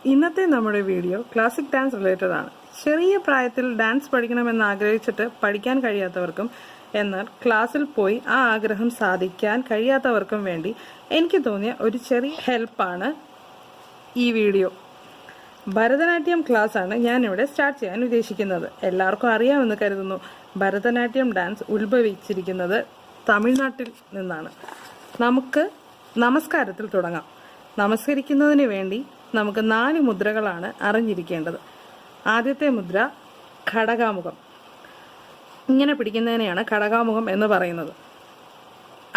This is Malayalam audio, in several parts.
ഇന്നത്തെ നമ്മുടെ വീഡിയോ ക്ലാസിക് ഡാൻസ് റിലേറ്റഡ് ആണ്. ചെറിയ പ്രായത്തിൽ ഡാൻസ് പഠിക്കണമെന്ന് ആഗ്രഹിച്ചിട്ട് പഠിക്കാൻ കഴിയാത്തവർക്കും എന്നാൽ ക്ലാസ്സിൽ പോയി ആ ആഗ്രഹം സാധിക്കാൻ കഴിയാത്തവർക്കും വേണ്ടി എനിക്ക് തോന്നിയ ഒരു ചെറിയ ഹെൽപ്പാണ് ഈ വീഡിയോ. ഭരതനാട്യം ക്ലാസ് ആണ് ഞാനിവിടെ സ്റ്റാർട്ട് ചെയ്യാൻ ഉദ്ദേശിക്കുന്നത്. എല്ലാവർക്കും അറിയാമെന്ന് കരുതുന്നു. ഭരതനാട്യം ഡാൻസ് ഉത്ഭവിച്ചിരിക്കുന്നത് തമിഴ്നാട്ടിൽ നിന്നാണ്. നമുക്ക് നമസ്കാരത്തിൽ തുടങ്ങാം. നമസ്കരിക്കുന്നതിന് വേണ്ടി നമുക്ക് 4 മുദ്രകളാണ് അറിഞ്ഞിരിക്കേണ്ടത്. ആദ്യത്തെ മുദ്ര ഘടകാമുഖം. ഇങ്ങനെ പിടിക്കുന്നതിനെയാണ് ഘടകാമുഖം എന്ന് പറയുന്നത്.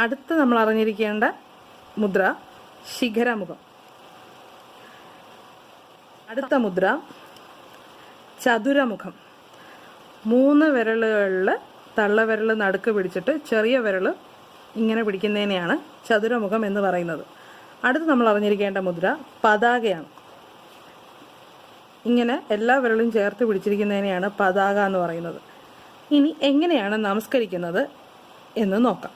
അടുത്ത് നമ്മൾ അറിഞ്ഞിരിക്കേണ്ട മുദ്ര ശിഖരമുഖം. അടുത്ത മുദ്ര ചതുരമുഖം. 3 വിരലുകളിൽ തള്ളവിരൽ നടുക്ക് പിടിച്ചിട്ട് ചെറിയ വിരൽ ഇങ്ങനെ പിടിക്കുന്നതിനെയാണ് ചതുരമുഖം എന്ന് പറയുന്നത്. അടുത്ത് നമ്മൾ അറിഞ്ഞിരിക്കേണ്ട മുദ്ര പതാകയാണ്. ഇങ്ങനെ എല്ലാ വിരലും ചേർത്ത് പിടിച്ചിരിക്കുന്നതിനെയാണ് പതാക എന്ന് പറയുന്നത്. ഇനി എങ്ങനെയാണ് നമസ്കരിക്കുന്നത് എന്ന് നോക്കാം.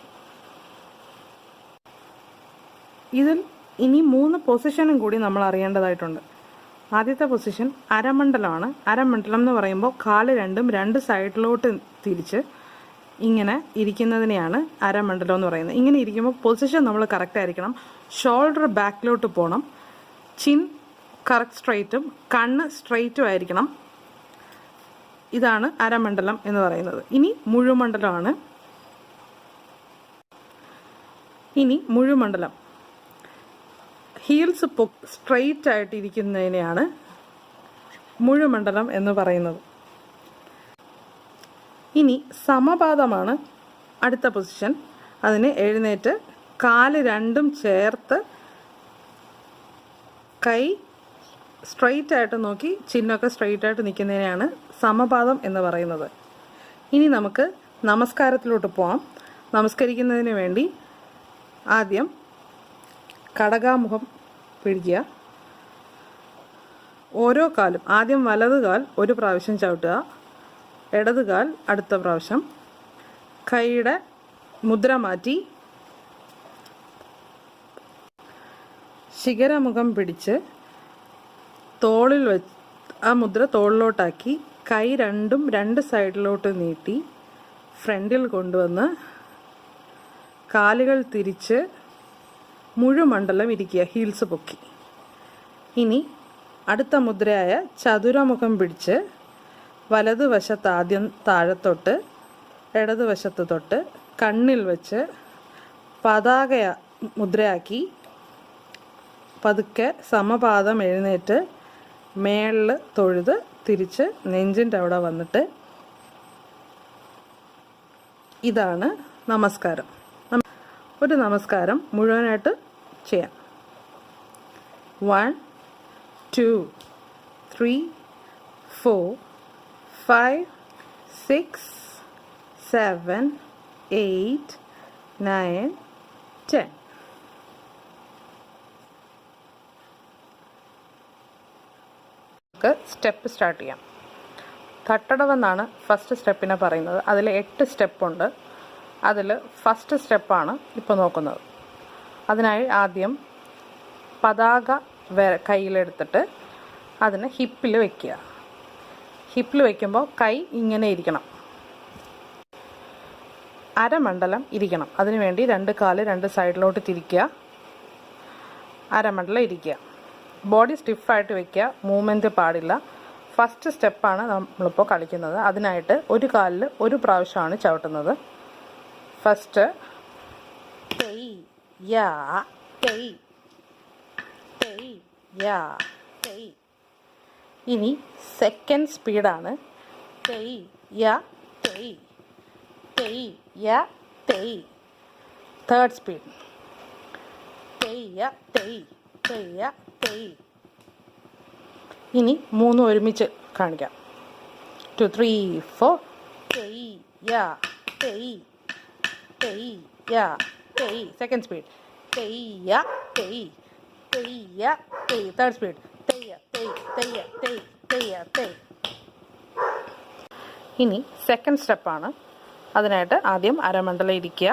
ഇതിൽ ഇനി 3 പൊസിഷനും കൂടി നമ്മൾ അറിയേണ്ടതായിട്ടുണ്ട്. ആദ്യത്തെ പൊസിഷൻ അരമണ്ഡലമാണ്. അരമണ്ഡലം എന്ന് പറയുമ്പോൾ കാല് രണ്ടും 2 സൈഡിലോട്ട് തിരിച്ച് ഇങ്ങനെ ഇരിക്കുന്നതിനെയാണ് അരമണ്ഡലം എന്ന് പറയുന്നത്. ഇങ്ങനെ ഇരിക്കുമ്പോൾ പൊസിഷൻ നമ്മൾ കറക്റ്റ് ആയിരിക്കണം. ഷോൾഡർ ബാക്കിലോട്ട് പോകണം. ചിൻ കറക്റ്റ് സ്ട്രൈറ്റും കണ്ണ് സ്ട്രൈറ്റും ആയിരിക്കണം. ഇതാണ് അരമണ്ഡലം എന്ന് പറയുന്നത്. ഇനി മുഴുമണ്ഡലമാണ്. മുഴുമണ്ഡലം ഹീൽസ് സ്ട്രൈറ്റ് ആയിട്ട് ഇരിക്കുന്നതിനെയാണ് മുഴുമണ്ഡലം എന്ന് പറയുന്നത്. ഇനി സമപാദമാണ് അടുത്ത പൊസിഷൻ. അതിന് എഴുന്നേറ്റ് കാല് രണ്ടും ചേർത്ത് കൈ സ്ട്രൈറ്റ് ആയിട്ട് നോക്കി ചിന്നൊക്കെ സ്ട്രൈറ്റ് ആയിട്ട് നിൽക്കുന്നതിനെയാണ് സമപാദം എന്ന് പറയുന്നത്. ഇനി നമുക്ക് നമസ്കാരത്തിലോട്ട് പോവാം. നമസ്കരിക്കുന്നതിന് വേണ്ടി ആദ്യം ഘടകാമുഖം പിടിക്കുക. ഓരോ കാലും ആദ്യം വലത് കാൽ ഒരു പ്രാവശ്യം ചവിട്ടുക, ഇടത് കാൽ അടുത്ത പ്രാവശ്യം. കൈയുടെ മുദ്ര മാറ്റി ശിഖരമുഖം പിടിച്ച് തോളിൽ വെച്ച് ആ മുദ്ര തോളിലോട്ടാക്കി കൈ രണ്ടും 2 സൈഡിലോട്ട് നീട്ടി ഫ്രണ്ടിൽ കൊണ്ടുവന്ന് കാലുകൾ തിരിച്ച് മുഴുമണ്ഡലം ഇരിക്കുക, ഹീൽസ് പൊക്കി. ഇനി അടുത്ത മുദ്രയായ ചതുരമുഖം പിടിച്ച് വലതുവശത്ത് ആദ്യം താഴത്തൊട്ട് ഇടതുവശത്ത് തൊട്ട് കണ്ണിൽ വെച്ച് പതാക മുദ്രയാക്കി പതുക്കെ സമപാദം എഴുന്നേറ്റ് മേളിൽ തൊഴുത് തിരിച്ച് നെഞ്ചിൻ്റെ അവിടെ വന്നിട്ട് ഇതാണ് നമസ്കാരം. ഒരു നമസ്കാരം മുഴുവനായിട്ട് ചെയ്യാം. 1 2 3 4 5 6 7 8 9 10. സ്റ്റെപ്പ് സ്റ്റാർട്ട് ചെയ്യാം. തട്ടടവെന്നാണ് ഫസ്റ്റ് സ്റ്റെപ്പിനെ പറയുന്നത്. അതിൽ 8 സ്റ്റെപ്പുണ്ട്. അതിൽ ഫസ്റ്റ് സ്റ്റെപ്പാണ് ഇപ്പോൾ നോക്കുന്നത്. അതിനായി ആദ്യം പതാക കയ്യിലെടുത്തിട്ട് അതിനെ ഹിപ്പിൽ വയ്ക്കുക. ഹിപ്പിൽ വയ്ക്കുമ്പോൾ കൈ ഇങ്ങനെ ഇരിക്കണം, അരമണ്ഡലം ഇരിക്കണം. അതിനുവേണ്ടി 2 കാല് 2 സൈഡിലോട്ട് തിരിക്കുക, അരമണ്ഡലം ഇരിക്കുക. ബോഡി സ്റ്റിഫായിട്ട് വയ്ക്കുക, മൂവ്മെൻറ്റ് പാടില്ല. ഫസ്റ്റ് സ്റ്റെപ്പാണ് നമ്മളിപ്പോൾ കളിക്കുന്നത്. അതിനായിട്ട് ഒരു കാലിൽ ഒരു പ്രാവശ്യമാണ് ചവിട്ടുന്നത്. ഫസ്റ്റ് തെയ് യാ തെയ് തെയ് യാ തെയ്. ഇനി സെക്കൻഡ് സ്പീഡാണ് തെയ് യാ തെയ് തെയ് യാ തെയ്. തേർഡ് സ്പീഡ് തെയ് യാ തെയ് തെയ് യാ തെയ്. ഇനി 3 ഒരുമിച്ച് കാണിക്കാം. 2 3 4 തെയ് യാ തെയ് തെയ് യാ തെയ്. സെക്കൻഡ് സ്പീഡ് തെയ് യാ തെയ് തെയ് യാ തെയ്. തേർഡ് സ്പീഡ് തെയ് യാ തെയ് തെയ് യാ തെയ് തെയ് യാ തെയ്. ഇനി സെക്കൻഡ് സ്റ്റെപ്പാണ്. അതിനായിട്ട് ആദ്യം അരമണ്ഡലം ഇരിക്കുക,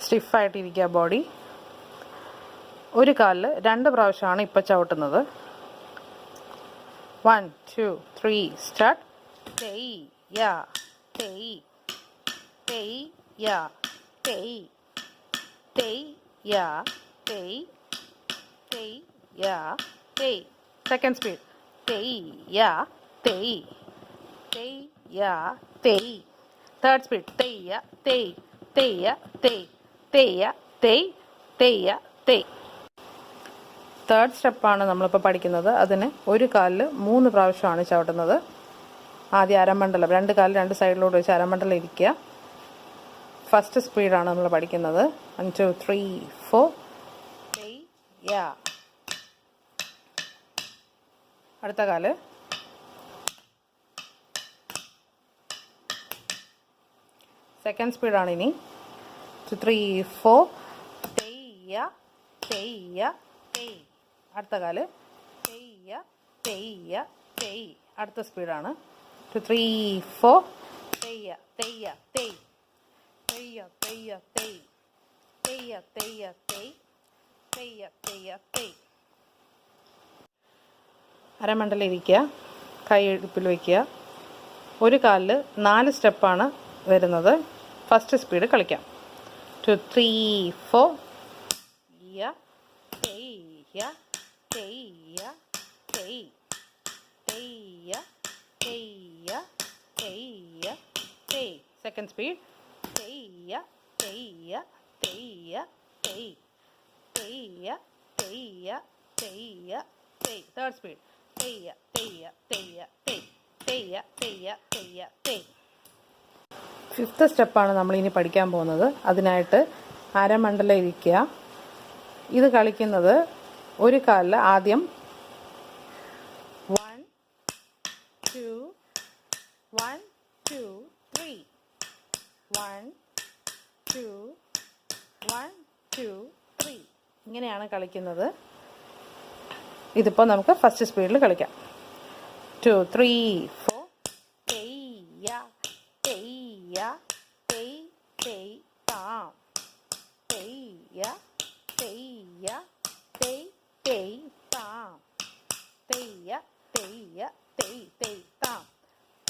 സ്റ്റിഫായിട്ടിരിക്കുക ബോഡി. ഒരു കാലിൽ 2 പ്രാവശ്യമാണ് ഇപ്പോൾ ചവിട്ടുന്നത്. 1 2 3 start. Tei ya tei tei ya tei tei ya tei tei ya tei. Second speed. Tei ya tei tei ya tei. Third speed. Tei ya tei tei ya tei tei ya tei tei ya tei. Third സ്റ്റെപ്പാണ് നമ്മളിപ്പോൾ പഠിക്കുന്നത്. അതിന് ഒരു കാലിൽ 3 പ്രാവശ്യമാണ് ചവിട്ടുന്നത്. ആദ്യം അരമണ്ഡലം, 2 കാലിൽ 2 സൈഡിലോട്ട് വെച്ച് അരമണ്ഡലം ഇരിക്കുക. ഫസ്റ്റ് സ്പീഡാണ് നമ്മൾ പഠിക്കുന്നത്. 1 2 3 4 tei ya. അടുത്ത കാല്. സെക്കൻഡ് സ്പീഡാണ് ഇനി. 2 3 4 tei ya tei ya tei. അടുത്ത കാല്. tei ya tei ya tei. അടുത്ത സ്പീഡാണ്. 2 3 4 tei ya tei ya tei tei ya tei ya tei tei ya tei ya tei tei ya tei ya tei. അരമണ്ഡലം ഇരിക്കുക, കൈ ഇടുപ്പിൽ വയ്ക്കുക. ഒരു കാലിൽ 4 സ്റ്റെപ്പാണ് വരുന്നത്. ഫസ്റ്റ് സ്പീഡ് കളിക്കാം. 2 3 4 ya tei ya tei ya tei tei ya tei ya tei ya tei. Second speed. Tei ya tei ya tei ya tei tei ya tei ya tei ya tei. Third speed. Tei ya tei ya tei ya tei tei ya tei ya tei ya tei. Fifth സ്റ്റെപ്പാണ് നമ്മളിനി പഠിക്കാൻ പോകുന്നത്. അതിനായിട്ട് അരമണ്ഡലം ഇരിക്കുക. ഇത് കളിക്കുന്നത് ഒരു കാലിൽ ആദ്യം 1 2 1 2 3 1 2 1 2 3 ഇങ്ങനെയാണ് കളിക്കുന്നത്. ഇതിപ്പോൾ നമുക്ക് ഫസ്റ്റ് സ്പീഡിൽ കളിക്കാം. 2 3 4 tei ya tei ya tei tei tam tei ya tei ya tei tei tam tei ya tei ya tei tei tam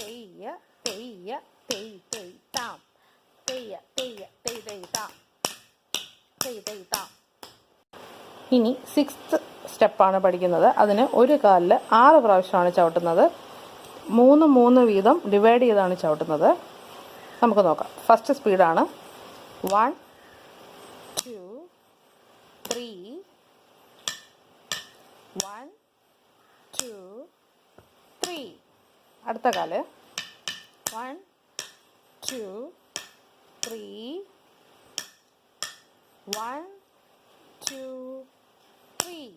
tei ya tei ya tei tei tam tei ya tei ya tei tei tam tei tei tam. ഇനി സിക്സ്ത് സ്റ്റെപ്പാണ് പഠിക്കുന്നത്. അതിന് ഒരു കാലിൽ 6 പ്രാവശ്യമാണ് ചവിട്ടുന്നത്. 3 3 വീതം ഡിവൈഡ് ചെയ്താണ് ചവിട്ടുന്നത്. നമുക്ക് നോക്കാം. ഫസ്റ്റ് സ്പീഡാണ്. 1 2 3 1 2 3. അടുത്ത കാല്. 1 2 3 1 2 3.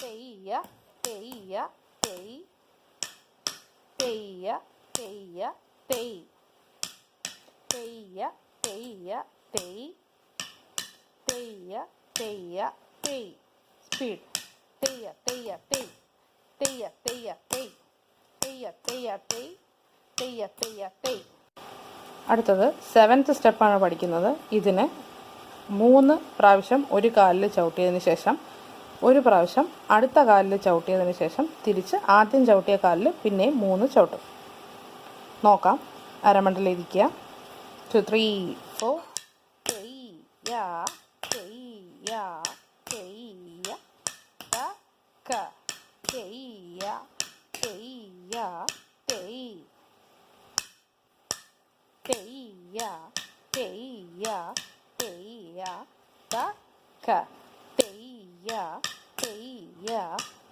tei ya tei ya tei tei ya tei ya tei tei ya tei ya tei tei ya tei ya tei. Speed. tei ya tei ya tei tei ya tei ya tei tei ya tei ya tei tei ya tei ya tei. അടുത്തത് സെവൻത്ത് സ്റ്റെപ്പാണ് പഠിക്കുന്നത്. ഇതിന് 3 പ്രാവശ്യം ഒരു കാലിൽ ചവിട്ടിയതിന് ശേഷം ഒരു പ്രാവശ്യം അടുത്ത കാലിൽ ചവിട്ടിയതിന് ശേഷം തിരിച്ച് ആദ്യം ചവിട്ടിയ കാലിൽ പിന്നെയും 3 ചവിട്ടും. നോക്കാം. അരമണ്ഡലം ഇരിക്കുക. 2 3 4 tei ya tei ya tei ya ta ka tei ya tei ya tei tei ya tei ya tei ya ta ka tei ya tei ya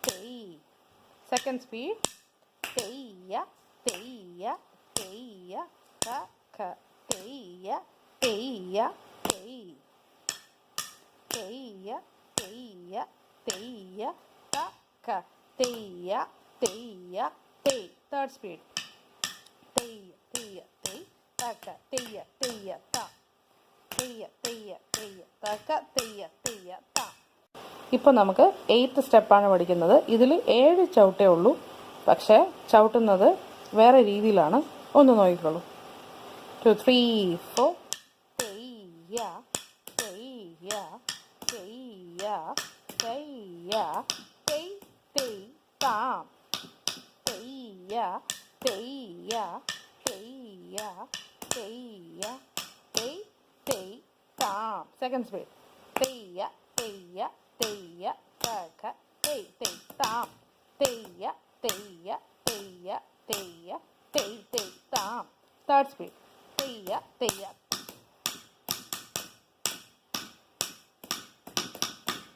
tei. Second speed. tei ya tei ya tei ya ta ka tei ya tei ya tei tei ya tei ya tei ya ta ka tei ya tei ya tei. Third speed. tei ya tei ta ka tei ya ta tei ya ta ka tei ya ta. ഇപ്പോൾ നമുക്ക് 8th സ്റ്റെപ്പാണ് പഠിക്കുന്നത്. ഇതിൽ 7 ചവിട്ടേ ഉള്ളൂ. പക്ഷേ ചവിട്ടുന്നത് വേറെ രീതിയിലാണ്. ഒന്ന് നോക്കിക്കോളൂ. 2 3 4 tei ya tei ya tei ya tei ya താം തെയ്യ തെയ്യ തെയ്യ തെയ്യ തെയ് തെയ് താം. Second speed. തെയ്യ തെയ്യ തെയ്യ തക തെയ് തെയ് താം തെയ്യ തെയ്യ തെയ്യ തെയ്യ തെയ് തെയ് താം. Third speed. തെയ്യ തെയ്യ